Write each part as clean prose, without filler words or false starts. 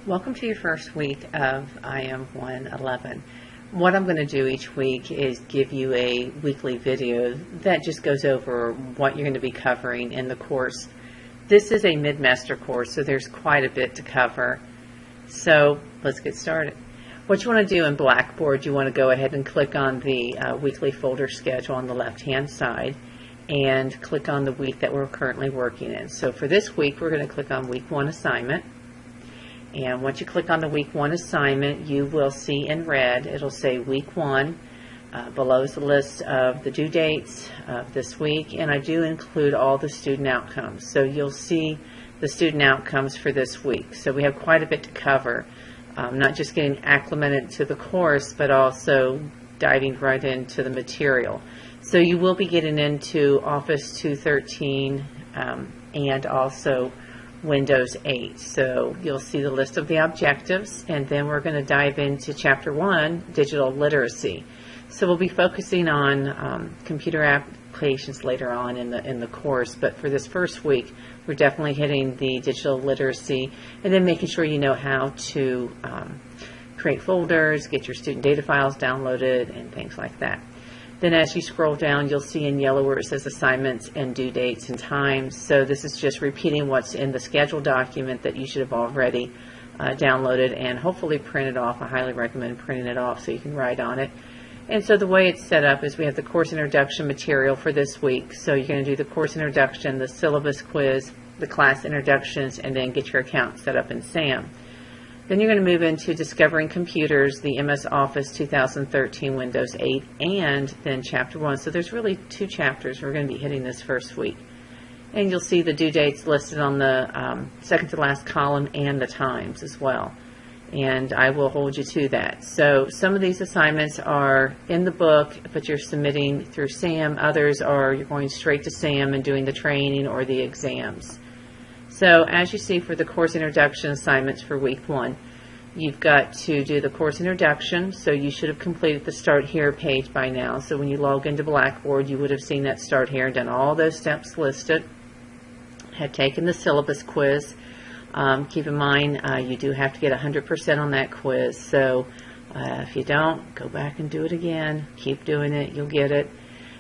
Welcome to your first week of IM 111. What I'm going to do each week is give you a weekly video that just goes over what you're going to be covering in the course. This is a mid-master course, so there's quite a bit to cover. So let's get started. What you want to do in Blackboard, you want to go ahead and click on the weekly folder schedule on the left-hand side and click on the week that we're currently working in. So for this week, we're going to click on Week 1 assignment. And once you click on the Week 1 assignment, you will see in red, it'll say Week 1. Below is the list of the due dates of this week, and I do include all the student outcomes. So you'll see the student outcomes for this week. So we have quite a bit to cover, not just getting acclimated to the course, but also diving right into the material. So you will be getting into Office 213 and also Windows 8. So you'll see the list of the objectives, and then we're going to dive into Chapter 1, Digital Literacy. So we'll be focusing on computer applications later on in the course, but for this first week, we're definitely hitting the digital literacy, and then making sure you know how to create folders, get your student data files downloaded, and things like that. Then as you scroll down, you'll see in yellow where it says assignments and due dates and times. So this is just repeating what's in the schedule document that you should have already downloaded and hopefully printed off. I highly recommend printing it off so you can write on it. And so the way it's set up is we have the course introduction material for this week. So you're going to do the course introduction, the syllabus quiz, the class introductions, and then get your account set up in SAM. Then you're going to move into Discovering Computers, the MS Office 2013 Windows 8, and then Chapter 1. So there's really two chapters we're going to be hitting this first week. And you'll see the due dates listed on the second to last column and the times as well. And I will hold you to that. So some of these assignments are in the book, but you're submitting through SAM. Others are you're going straight to SAM and doing the training or the exams. So as you see for the course introduction assignments for Week 1, you've got to do the course introduction. So you should have completed the Start Here page by now. So when you log into Blackboard, you would have seen that Start Here and done all those steps listed. Had taken the syllabus quiz. Keep in mind, you do have to get 100% on that quiz. So if you don't, go back and do it again. Keep doing it. You'll get it.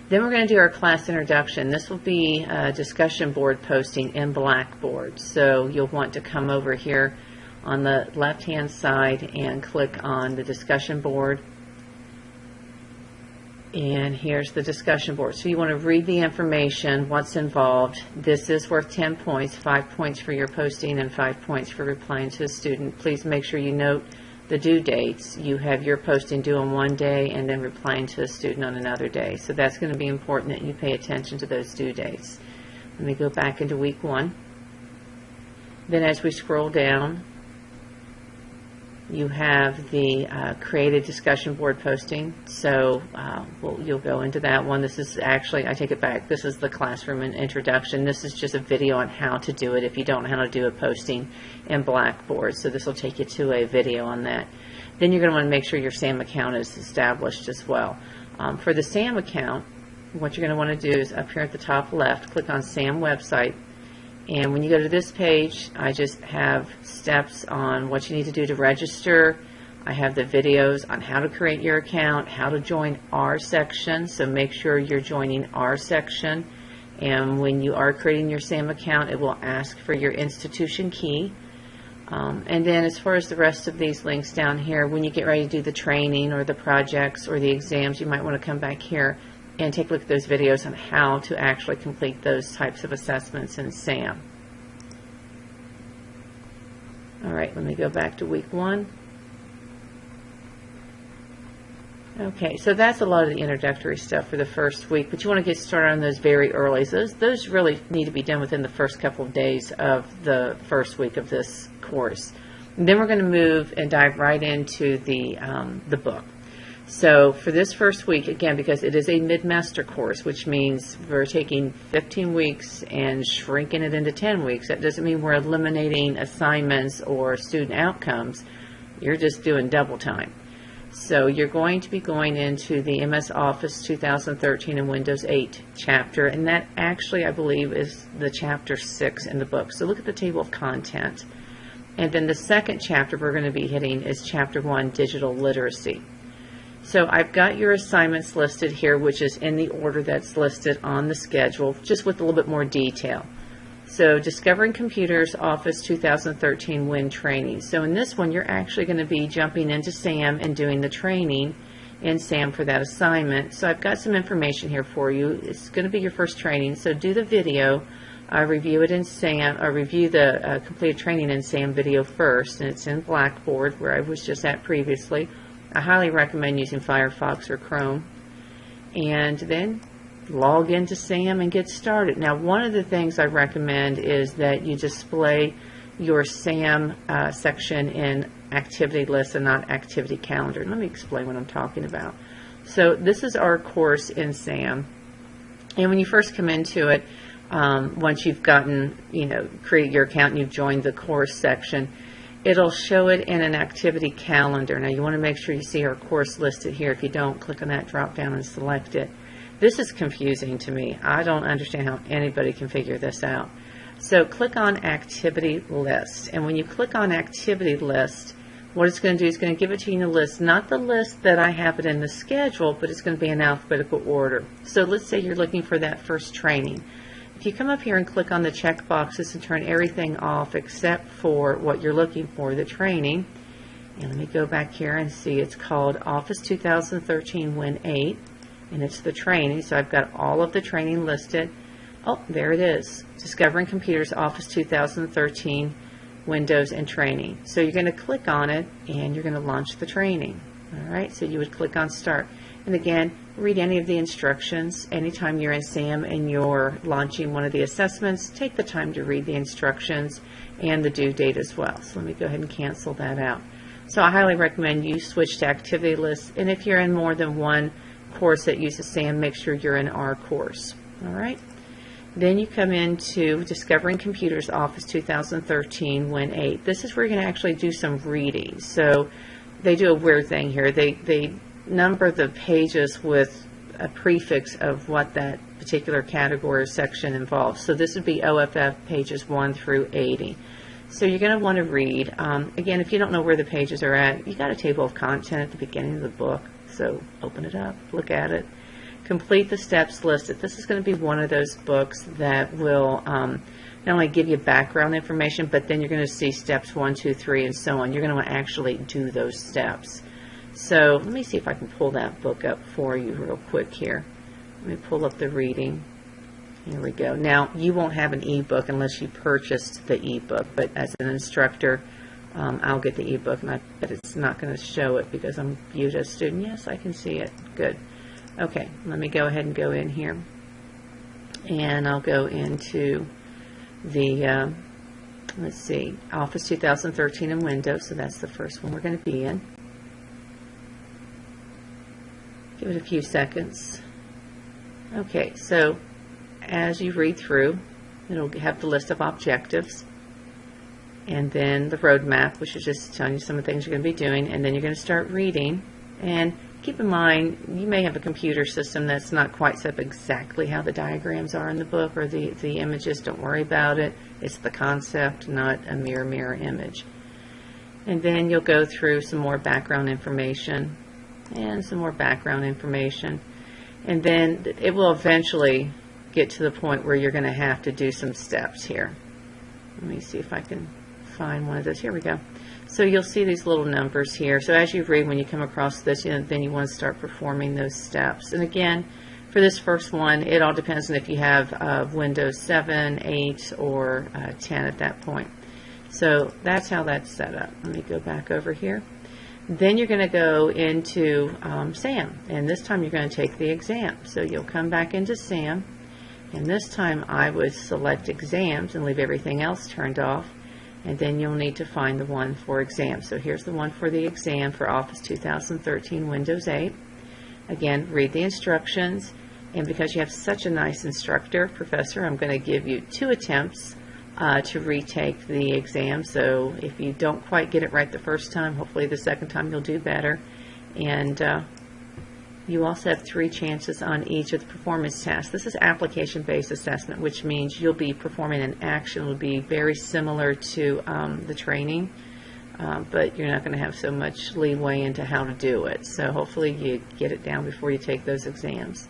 Then we're going to do our class introduction. This will be a discussion board posting in Blackboard. So you'll want to come over here on the left-hand side and click on the discussion board. And here's the discussion board. So you want to read the information, what's involved. This is worth 10 points, 5 points for your posting and 5 points for replying to a student. Please make sure you note the due dates. You have your posting due on one day and then replying to a student on another day. So that's going to be important that you pay attention to those due dates. Let me go back into Week 1. Then as we scroll down, you have the created discussion board posting. So you'll go into that one. This is actually, I take it back, this is the classroom introduction. This is just a video on how to do it if you don't know how to do a posting in Blackboard. So this will take you to a video on that. Then you're going to want to make sure your SAM account is established as well. For the SAM account, what you're going to want to do is up here at the top left, click on SAM website. And when you go to this page, I just have steps on what you need to do to register. I have the videos on how to create your account, how to join our section. So make sure you're joining our section. And when you are creating your SAM account, it will ask for your institution key. And then as far as the rest of these links down here, when you get ready to do the training or the projects or the exams, you might want to come back here and take a look at those videos on how to actually complete those types of assessments in SAM. All right, let me go back to Week 1. Okay, so that's a lot of the introductory stuff for the first week, but you want to get started on those very early. So those really need to be done within the first couple of days of the first week of this course. And then we're going to move and dive right into the book. So for this first week, again, because it is a mid-master course, which means we're taking 15 weeks and shrinking it into 10 weeks. That doesn't mean we're eliminating assignments or student outcomes. You're just doing double time. So you're going to be going into the MS Office 2013 and Windows 8 chapter, and that actually, I believe, is the chapter 6 in the book. So look at the table of content. And then the second chapter we're going to be hitting is Chapter 1, Digital Literacy. So I've got your assignments listed here, which is in the order that's listed on the schedule, just with a little bit more detail. So Discovering Computers, Office 2013 WIN training. So in this one, you're actually going to be jumping into SAM and doing the training in SAM for that assignment. So I've got some information here for you. It's going to be your first training, so do the video. Review it in SAM, or review the completed training in SAM video first, and it's in Blackboard, where I was just at previously. I highly recommend using Firefox or Chrome. And then log into SAM and get started. Now, one of the things I recommend is that you display your SAM section in activity list and not activity calendar. Let me explain what I'm talking about. So this is our course in SAM, and when you first come into it, once you've gotten, create your account and you've joined the course section, it'll show it in an activity calendar. Now you want to make sure you see our course listed here. If you don't, click on that drop down and select it. This is confusing to me. I don't understand how anybody can figure this out. So click on Activity List, and when you click on Activity List, what it's going to do is going to give it to you in a list, not the list that I have it in the schedule, but it's going to be in alphabetical order. So let's say you're looking for that first training. If you come up here and click on the check boxes and turn everything off except for what you're looking for, the training, and let me go back here and see, it's called Office 2013 WIN 8, and it's the training, so I've got all of the training listed. Oh, there it is, Discovering Computers, Office 2013, Windows and Training. So you're going to click on it and you're going to launch the training. Alright, so you would click on Start. And again, read any of the instructions. Anytime you're in SAM and you're launching one of the assessments, take the time to read the instructions and the due date as well. So let me go ahead and cancel that out. So I highly recommend you switch to activity lists, and if you're in more than one course that uses SAM, make sure you're in our course. Alright. Then you come into Discovering Computers, Office 2013 WIN 8. This is where you're going to actually do some reading. So they do a weird thing here. They number the pages with a prefix of what that particular category or section involves. So this would be OFF pages 1 through 80. So you're going to want to read. Again, if you don't know where the pages are at, you got a table of content at the beginning of the book. So open it up, look at it. Complete the steps listed. This is going to be one of those books that will not only give you background information, but then you're going to see steps 1, 2, 3, and so on. You're going to want to actually do those steps. So let me see if I can pull that book up for you real quick here. Let me pull up the reading. Here we go. Now, you won't have an ebook unless you purchased the ebook, but as an instructor, I'll get the ebook, but it's not going to show it because I'm viewed as a student. Yes, I can see it. Good. Okay, let me go ahead and go in here, and I'll go into the, let's see, Office 2013 and Windows, so that's the first one we're going to be in. Give it a few seconds. Okay, so as you read through, it'll have the list of objectives, and then the roadmap, which is just telling you some of the things you're going to be doing, and then you're going to start reading. And keep in mind, you may have a computer system that's not quite set up exactly how the diagrams are in the book or the images. Don't worry about it. It's the concept, not a mirror image. And then you'll go through some more background information and some more background information. And then it will eventually get to the point where you're going to have to do some steps here. Let me see if I can find one of those. Here we go. So you'll see these little numbers here. So as you read, when you come across this, then you want to start performing those steps. And again, for this first one, it all depends on if you have Windows 7, 8, or 10 at that point. So that's how that's set up. Let me go back over here. Then you're going to go into SAM, and this time you're going to take the exam. So you'll come back into SAM, and this time I would select exams and leave everything else turned off, and then you'll need to find the one for exam. So here's the one for the exam for Office 2013 Windows 8. Again, read the instructions, and because you have such a nice instructor, professor, I'm going to give you 2 attempts to retake the exam. So if you don't quite get it right the first time, hopefully the second time you'll do better. And You also have 3 chances on each of the performance tasks. This is application-based assessment, which means you'll be performing an action. It'll be very similar to the training, but you're not going to have so much leeway into how to do it. So hopefully you get it down before you take those exams.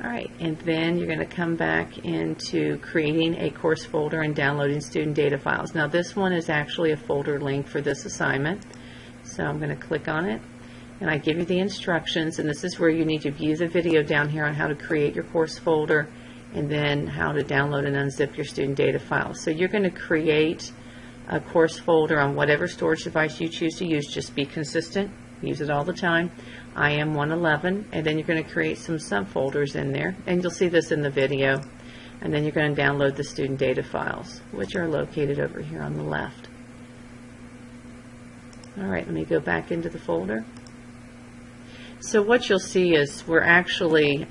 All right, and then you're going to come back into creating a course folder and downloading student data files. Now this one is actually a folder link for this assignment. So I'm going to click on it. And I give you the instructions, and this is where you need to view the video down here on how to create your course folder and then how to download and unzip your student data files. So you're going to create a course folder on whatever storage device you choose to use. Just be consistent. Use it all the time. I am 111, and then you're going to create some subfolders in there, and you'll see this in the video. And then you're going to download the student data files, which are located over here on the left. All right, let me go back into the folder. So what you'll see is we're actually,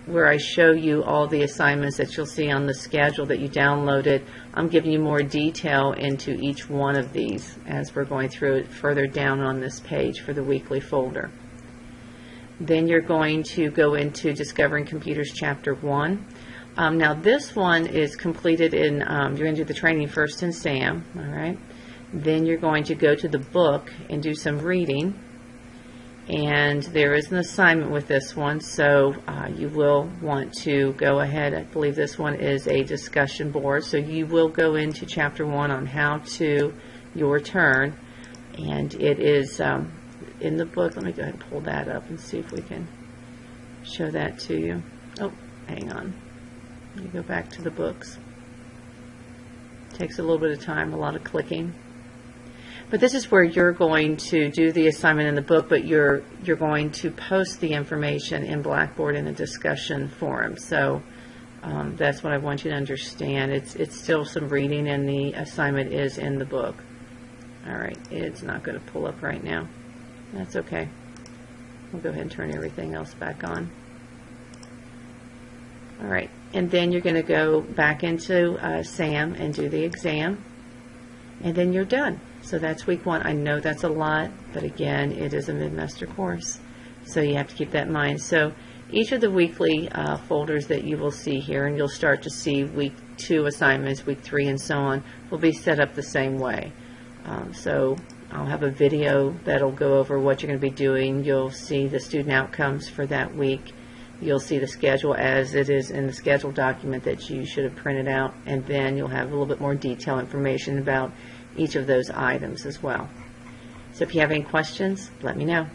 where I show you all the assignments that you'll see on the schedule that you downloaded, I'm giving you more detail into each one of these as we're going through it further down on this page for the weekly folder. Then you're going to go into Discovering Computers Chapter 1. Now this one is completed in, you're going to do the training first in SAM, all right? Then you're going to go to the book and do some reading. And there is an assignment with this one, so you will want to go ahead. I believe this one is a discussion board, so you will go into Chapter 1 on how to your turn, and it is in the book. Let me go ahead and pull that up and see if we can show that to you. Oh, hang on. Let me go back to the books. Takes a little bit of time, a lot of clicking. But this is where you're going to do the assignment in the book, but you're going to post the information in Blackboard in a discussion forum. So that's what I want you to understand. It's still some reading, and the assignment is in the book. All right, it's not going to pull up right now. That's okay. We'll go ahead and turn everything else back on. All right, and then you're going to go back into SAM and do the exam, and then you're done. So that's week 1. I know that's a lot, but again, it is a mid-semester course, so you have to keep that in mind. So each of the weekly folders that you will see here, and you'll start to see week 2 assignments, week 3, and so on, will be set up the same way. So I'll have a video that'll go over what you're going to be doing. You'll see the student outcomes for that week. You'll see the schedule as it is in the schedule document that you should have printed out, and then you'll have a little bit more detailed information about each of those items as well. So if you have any questions, let me know.